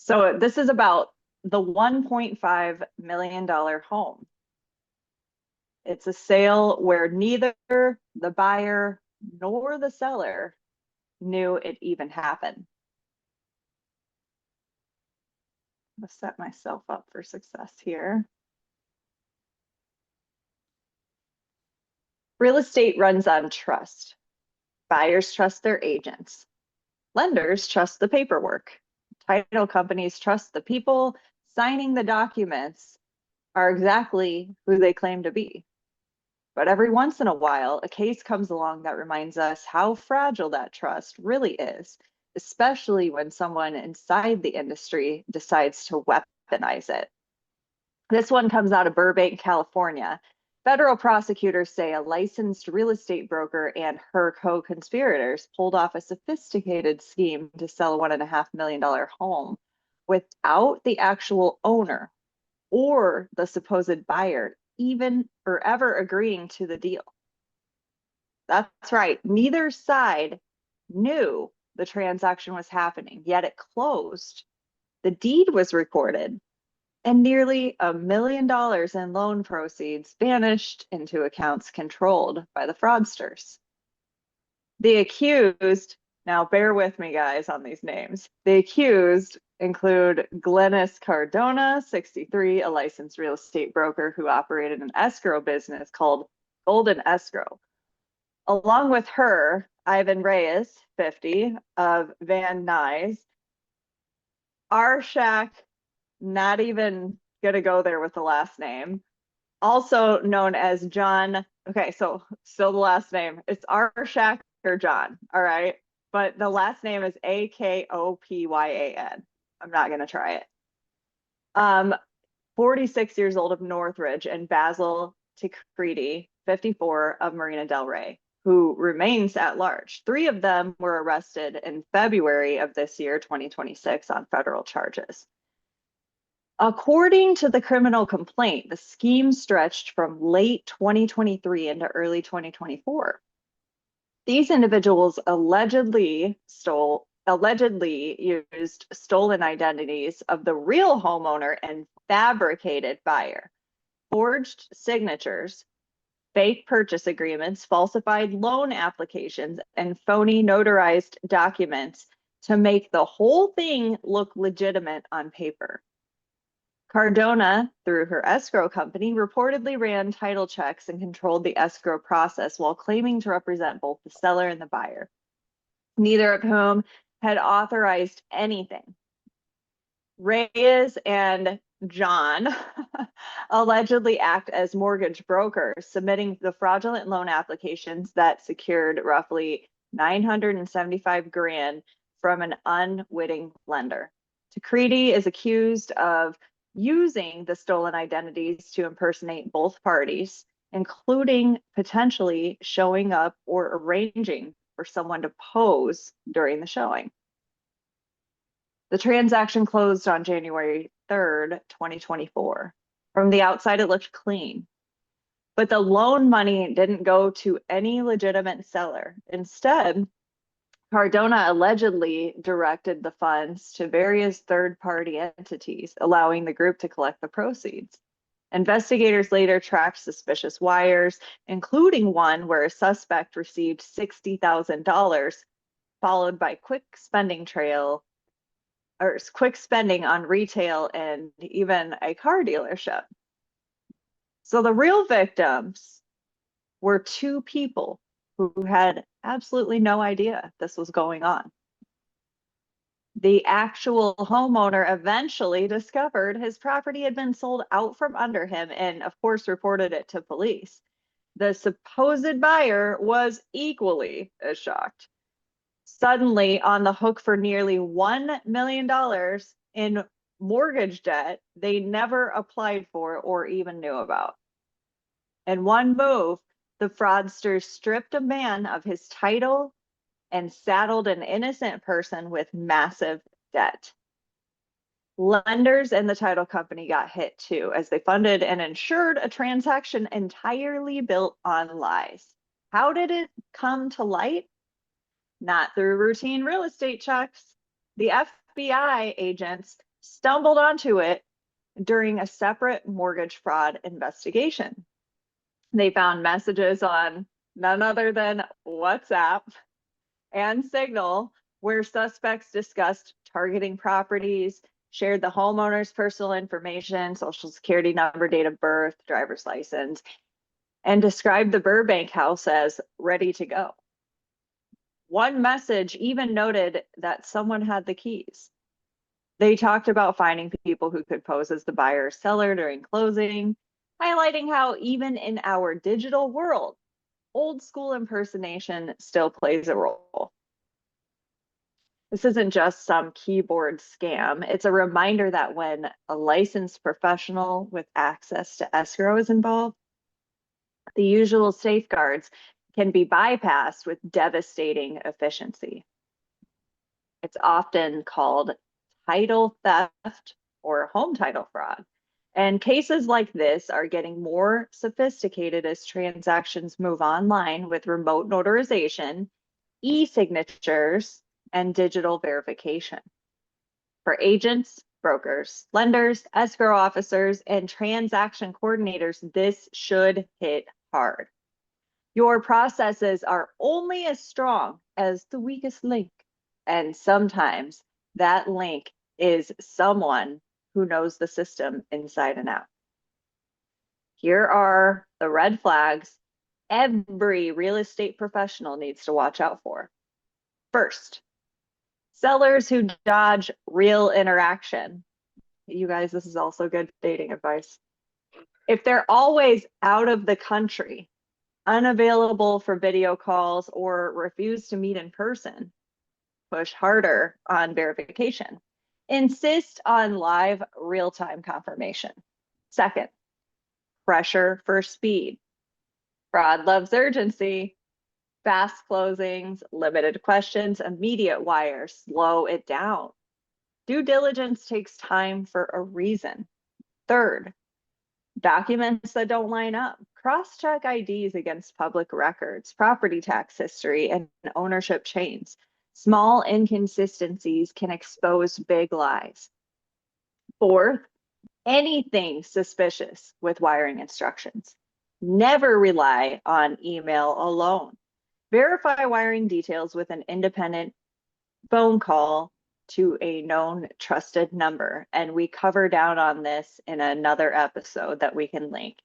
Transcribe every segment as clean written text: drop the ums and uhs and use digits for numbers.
So this is about the $1.5 million home. It's a sale where neither the buyer nor the seller knew it even happened. I'm gonna set myself up for success here. Real estate runs on trust. Buyers trust their agents. Lenders trust the paperwork. Title companies trust the people signing the documents are exactly who they claim to be. But every once in a while, a case comes along that reminds us how fragile that trust really is, especially when someone inside the industry decides to weaponize it. This one comes out of Burbank, California. Federal prosecutors say a licensed real estate broker and her co-conspirators pulled off a sophisticated scheme to sell a $1.5 million home without the actual owner or the supposed buyer even or ever agreeing to the deal. That's right. Neither side knew the transaction was happening, yet it closed. The deed was recorded, and nearly $1 million in loan proceeds vanished into accounts controlled by the fraudsters. The accused, now bear with me guys on these names, the accused include Glennis Cardona, 63, a licensed real estate broker who operated an escrow business called Golden Escrow. Along with her, Ivan Reyes, 50, of Van Nuys, Arshak, not even gonna go there with the last name, also known as John. Okay, so still the last name. It's Arshak or John, all right? But the last name is Akopyan. I'm not gonna try it. 46 years old of Northridge, and Basil Ticredi, 54, of Marina Del Rey, who remains at large. 3 of them were arrested in February of this year, 2026, on federal charges. According to the criminal complaint, the scheme stretched from late 2023 into early 2024. These individuals allegedly used stolen identities of the real homeowner and fabricated buyer, forged signatures, fake purchase agreements, falsified loan applications, and phony notarized documents to make the whole thing look legitimate on paper. Cardona, through her escrow company, reportedly ran title checks and controlled the escrow process while claiming to represent both the seller and the buyer, neither of whom had authorized anything. Reyes and John allegedly act as mortgage brokers, submitting the fraudulent loan applications that secured roughly $975,000 from an unwitting lender. Ticredi is accused of using the stolen identities to impersonate both parties, including potentially showing up or arranging for someone to pose during the showing. The transaction closed on January 3rd, 2024. From the outside, it looked clean, but the loan money didn't go to any legitimate seller. Instead, Cardona allegedly directed the funds to various third-party entities, allowing the group to collect the proceeds. Investigators later tracked suspicious wires, including one where a suspect received $60,000, followed by quick spending on retail and even a car dealership. So the real victims were 2 people who had absolutely no idea this was going on. The actual homeowner eventually discovered his property had been sold out from under him and, of course, reported it to police. The supposed buyer was equally as shocked. Suddenly on the hook for nearly $1 million in mortgage debt they never applied for or even knew about. In one move, the fraudsters stripped a man of his title and saddled an innocent person with massive debt. Lenders and the title company got hit too, as they funded and insured a transaction entirely built on lies. How did it come to light? Not through routine real estate checks. The FBI agents stumbled onto it during a separate mortgage fraud investigation. They found messages on none other than WhatsApp and Signal where suspects discussed targeting properties, shared the homeowner's personal information, social security number, date of birth, driver's license, and described the Burbank house as ready to go. One message even noted that someone had the keys. They talked about finding people who could pose as the buyer or seller during closing, highlighting how even in our digital world, old school impersonation still plays a role. This isn't just some keyboard scam. It's a reminder that when a licensed professional with access to escrow is involved, the usual safeguards can be bypassed with devastating efficiency. It's often called title theft or home title fraud. And cases like this are getting more sophisticated as transactions move online with remote notarization, e-signatures, and digital verification. For agents, brokers, lenders, escrow officers, and transaction coordinators, this should hit hard. Your processes are only as strong as the weakest link. And sometimes that link is someone who knows the system inside and out. Here are the red flags every real estate professional needs to watch out for. First, sellers who dodge real interaction. You guys, this is also good dating advice. If they're always out of the country, unavailable for video calls, or refuse to meet in person, push harder on verification. Insist on live real-time confirmation. Second, pressure for speed. Fraud loves urgency. Fast closings, limited questions, immediate wires, slow it down. Due diligence takes time for a reason. Third, documents that don't line up. Cross-check IDs against public records, property tax history, and ownership chains. Small inconsistencies can expose big lies. Fourth, anything suspicious with wiring instructions. Never rely on email alone. Verify wiring details with an independent phone call to a known trusted number. And we cover down on this in another episode that we can link.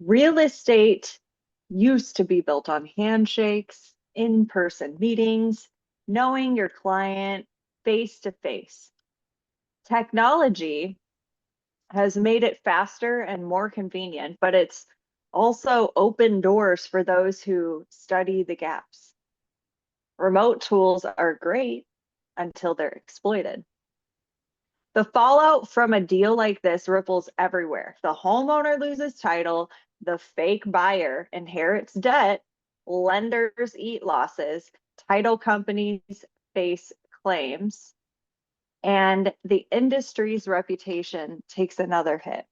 Real estate used to be built on handshakes, in-person meetings, knowing your client face to face. Technology has made it faster and more convenient, but it's also opened doors for those who study the gaps. Remote tools are great until they're exploited. The fallout from a deal like this ripples everywhere. The homeowner loses title, the fake buyer inherits debt, lenders eat losses, title companies face claims, and the industry's reputation takes another hit.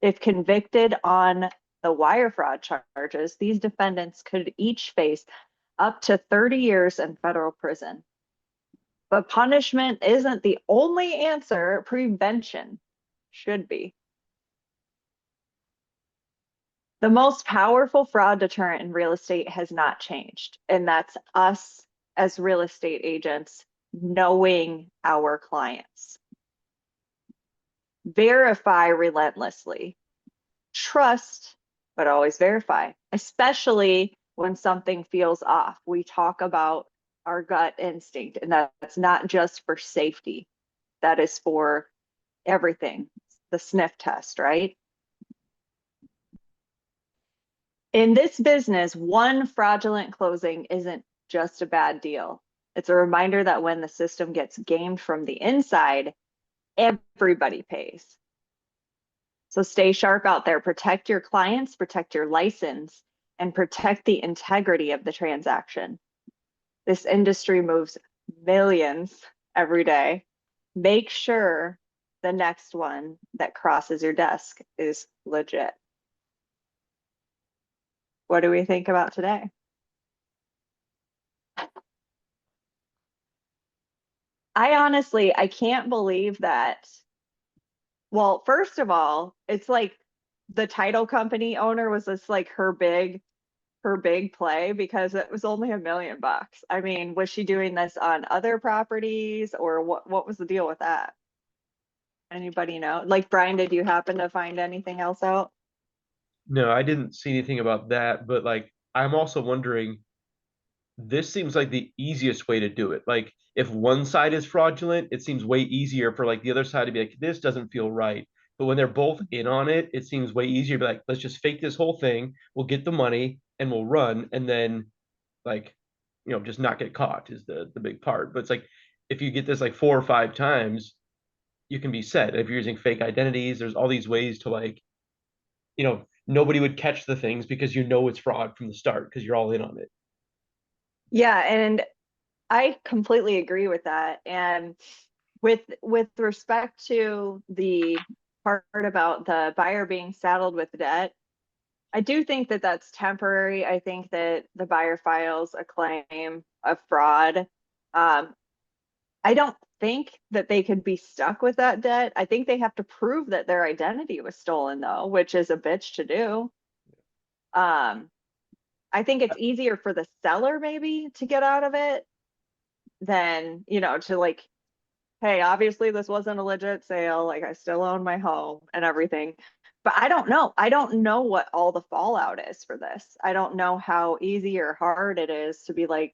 If convicted on the wire fraud charges, these defendants could each face up to 30 years in federal prison. But punishment isn't the only answer. Prevention should be. The most powerful fraud deterrent in real estate has not changed, and that's us as real estate agents knowing our clients. Verify relentlessly. Trust, but always verify, especially when something feels off. We talk about our gut instinct, and that's not just for safety. That is for everything. The sniff test, right? In this business, one fraudulent closing isn't just a bad deal. It's a reminder that when the system gets gamed from the inside, everybody pays. So stay sharp out there. Protect your clients, protect your license, and protect the integrity of the transaction. This industry moves millions every day. Make sure the next one that crosses your desk is legit. What do we think about today? I can't believe that. Well, first of all, it's like the title company owner was just like her big play because it was only $1 million. I mean, was she doing this on other properties or what was the deal with that? Anybody know? Like Brian, did you happen to find anything else out? No, I didn't see anything about that, but like I'm also wondering, this seems like the easiest way to do it. Like if one side is fraudulent, it seems way easier for like the other side to be like, this doesn't feel right. But when they're both in on it, it seems way easier to be like, let's just fake this whole thing. We'll get the money and we'll run, and then like, just not get caught is the big part. But it's like if you get this like 4 or 5 times, you can be set. If you're using fake identities, there's all these ways to like, nobody would catch the things because it's fraud from the start because you're all in on it. Yeah, and I completely agree with that. And with respect to the part about the buyer being saddled with debt, I do think that that's temporary. I think that the buyer files a claim of fraud. Um, I don't think that they could be stuck with that debt. I think they have to prove that their identity was stolen, though, which is a bitch to do. Um, I think it's easier for the seller maybe to get out of it than, to like, hey, obviously this wasn't a legit sale. Like I still own my home and everything. But I don't know. I don't know what all the fallout is for this. I don't know how easy or hard it is to be like,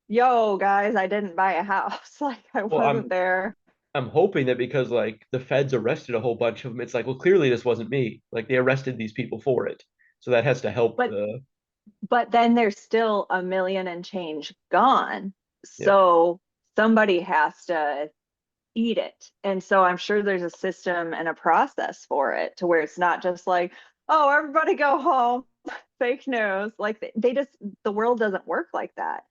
yo, guys, I didn't buy a house. Like I Well, wasn't there. I'm hoping that because like the feds arrested a whole bunch of them, it's like, well, clearly this wasn't me. Like they arrested these people for it. So that has to help But but then there's still a million and change gone. yeah. So somebody has to eat it. And so I'm sure there's a system and a process for it to where it's not just like, oh, everybody go home, fake news. Like they just, the world doesn't work like that.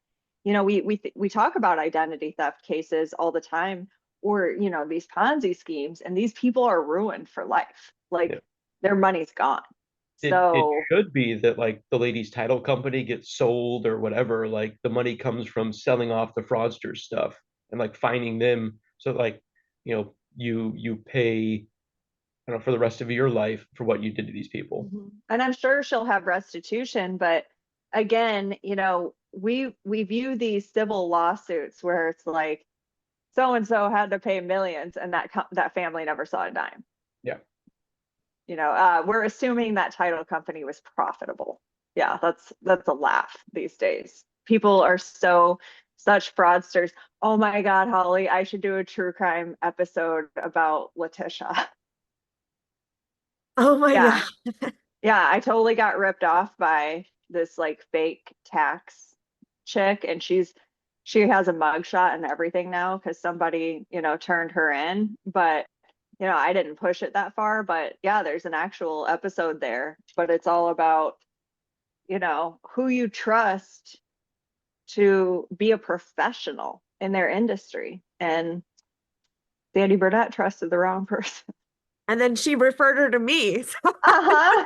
We talk about identity theft cases all the time, or these Ponzi schemes, and these people are ruined for life. Yeah. Like their money's gone. It So, should be that like the lady's title company gets sold or whatever, like the money comes from selling off the fraudster stuff and like finding them. So like, you pay, I don't know, for the rest of your life for what you did to these people. mhm. And I'm sure she'll have restitution, but again, we view these civil lawsuits where it's like so and so had to pay millions and that family never saw a dime. Yeah. We're assuming that title company was profitable. Yeah, that's a laugh these days. People are such fraudsters. Oh my God, Holly, I should do a true crime episode about Letitia. Oh my Yeah, God. yeah, I totally got ripped off by this like fake tax chick, and she has a mugshot and everything now because somebody, turned her in. But I didn't push it that far. But yeah, there's an actual episode there, but it's all about, who you trust to be a professional in their industry. And Sandy Burnett trusted the wrong person. And then she referred her to me. Uh-huh.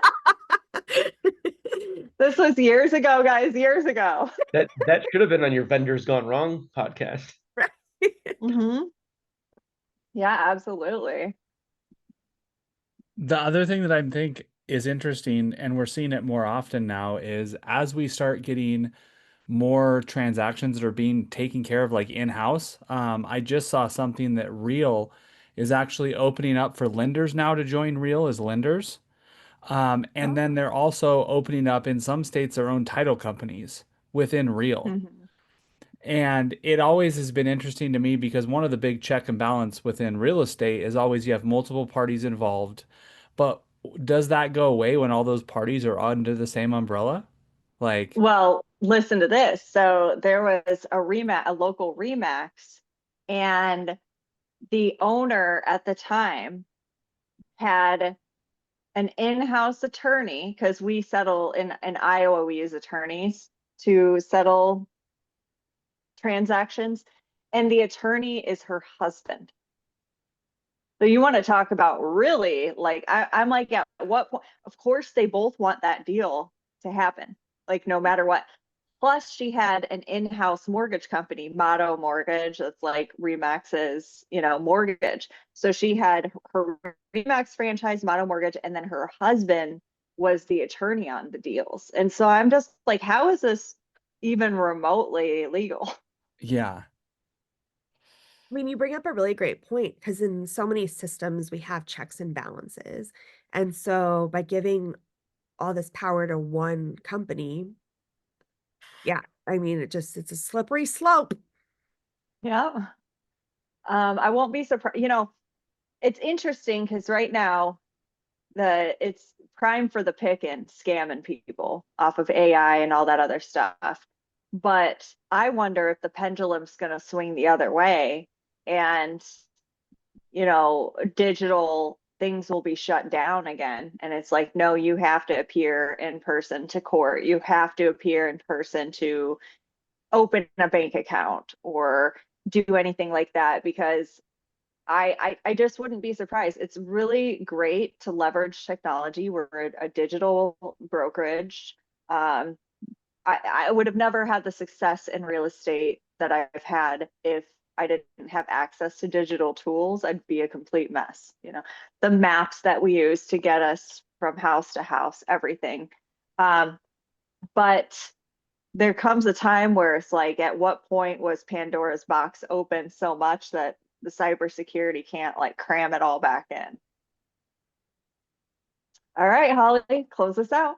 This was years ago, guys, years ago. That should have been on your Vendors Gone Wrong podcast. Right. Hmm. Yeah, absolutely. The other thing that I think is interesting, and we're seeing it more often now, is as we start getting more transactions that are being taken care of like in-house. I just saw something that Real is actually opening up for lenders now to join Real as lenders. And then Oh. they're also opening up in some states their own title companies within Real. Mhm. And it always has been interesting to me because one of the big check and balance within real estate is always you have multiple parties involved. But does that go away when all those parties are under the same umbrella? Like, Well, listen to this. So there was a local Remax, and the owner at the time had an in-house attorney because we settle in Iowa, we use attorneys to settle transactions, and the attorney is her husband. So you want to talk about really like I'm like, at what point? Of course, they both want that deal to happen, like no matter what. Plus, she had an in-house mortgage company, Motto Mortgage, that's like Remax's, mortgage. So she had her Remax franchise, Motto Mortgage, and then her husband was the attorney on the deals. And so I'm just like, how is this even remotely legal? Yeah. I mean, you bring up a really great point because in so many systems we have checks and balances. And so by giving all this power to one company, yeah, I mean, it's a slippery slope. Yeah. I won't be surprised. It's interesting because right now it's prime for the pick and scamming people off of AI and all that other stuff. But I wonder if the pendulum's going to swing the other way and, digital things will be shut down again. And it's like, no, you have to appear in person to court. You have to appear in person to open a bank account or do anything like that, because I just wouldn't be surprised. It's really great to leverage technology. We're a digital brokerage. I would have never had the success in real estate that I've had if I didn't have access to digital tools. I'd be a complete mess. The maps that we use to get us from house to house, everything. But there comes a time where it's like, at what point was Pandora's box open so much that the cybersecurity can't like cram it all back in? All right, Holly, close us out.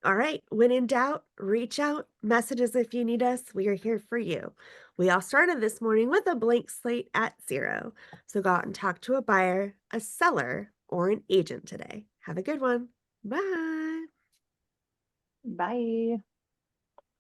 All right. When in doubt, reach out, message us if you need us. We are here for you. We all started this morning with a blank slate at 0. So go out and talk to a buyer, a seller, or an agent today. Have a good one. Bye. Bye.